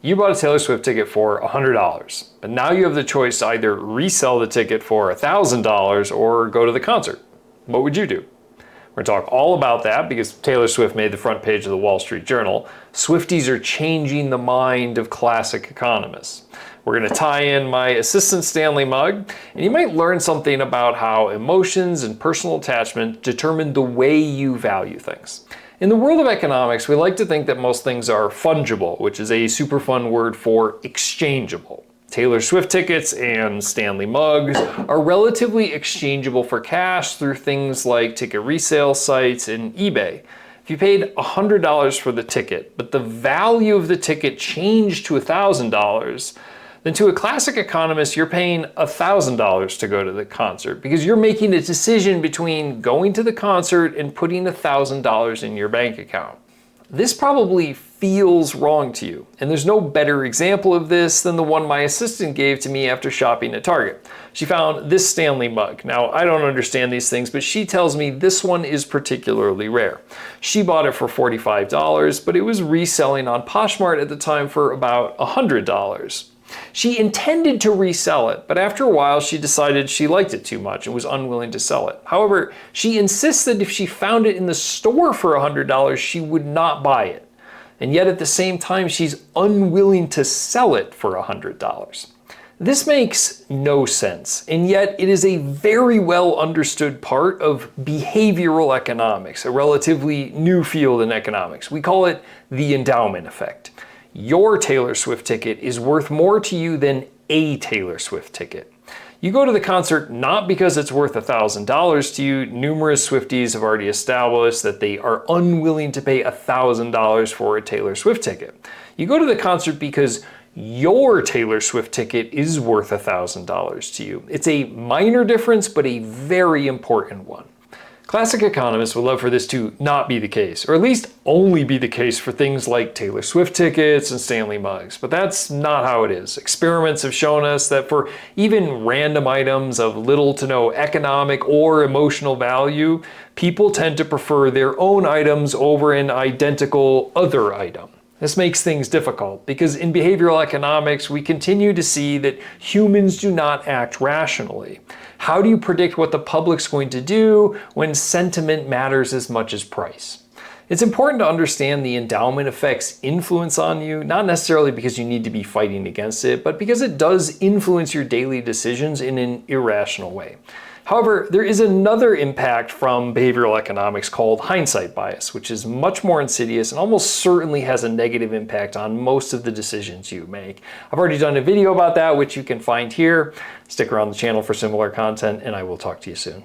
You bought a Taylor Swift ticket for $100, but now you have the choice to either resell the ticket for $1,000 or go to the concert. What would you do? We're going to talk all about that because Taylor Swift made the front page of the Wall Street Journal. Swifties are changing the mind of classic economists. We're going to tie in my assistant Stanley mug, and you might learn something about how emotions and personal attachment determine the way you value things. In the world of economics, we like to think that most things are fungible, which is a super fun word for exchangeable. Taylor Swift tickets and Stanley mugs are relatively exchangeable for cash through things like ticket resale sites and eBay. If you paid $100 for the ticket, but the value of the ticket changed to $1,000, then to a classic economist, you're paying $1,000 to go to the concert because you're making a decision between going to the concert and putting $1,000 in your bank account. This probably feels wrong to you, and there's no better example of this than the one my assistant gave to me after shopping at Target. She found this Stanley mug. Now, I don't understand these things, but she tells me this one is particularly rare. She bought it for $45, but it was reselling on Poshmark at the time for about $100. She intended to resell it, but after a while she decided she liked it too much and was unwilling to sell it. However, she insists that if she found it in the store for $100, she would not buy it. And yet at the same time, she's unwilling to sell it for $100. This makes no sense, and yet it is a very well understood part of behavioral economics, a relatively new field in economics. We call it the endowment effect. Your Taylor Swift ticket is worth more to you than a Taylor Swift ticket. You go to the concert not because it's worth $1,000 to you. Numerous Swifties have already established that they are unwilling to pay $1,000 for a Taylor Swift ticket. You go to the concert because your Taylor Swift ticket is worth $1,000 to you. It's a minor difference, but a very important one. Classic economists would love for this to not be the case, or at least only be the case for things like Taylor Swift tickets and Stanley mugs, but that's not how it is. Experiments have shown us that for even random items of little to no economic or emotional value, people tend to prefer their own items over an identical other item. This makes things difficult because in behavioral economics, we continue to see that humans do not act rationally. How do you predict what the public's going to do when sentiment matters as much as price? It's important to understand the endowment effect's influence on you, not necessarily because you need to be fighting against it, but because it does influence your daily decisions in an irrational way. However, there is another impact from behavioral economics called hindsight bias, which is much more insidious and almost certainly has a negative impact on most of the decisions you make. I've already done a video about that, which you can find here. Stick around the channel for similar content, and I will talk to you soon.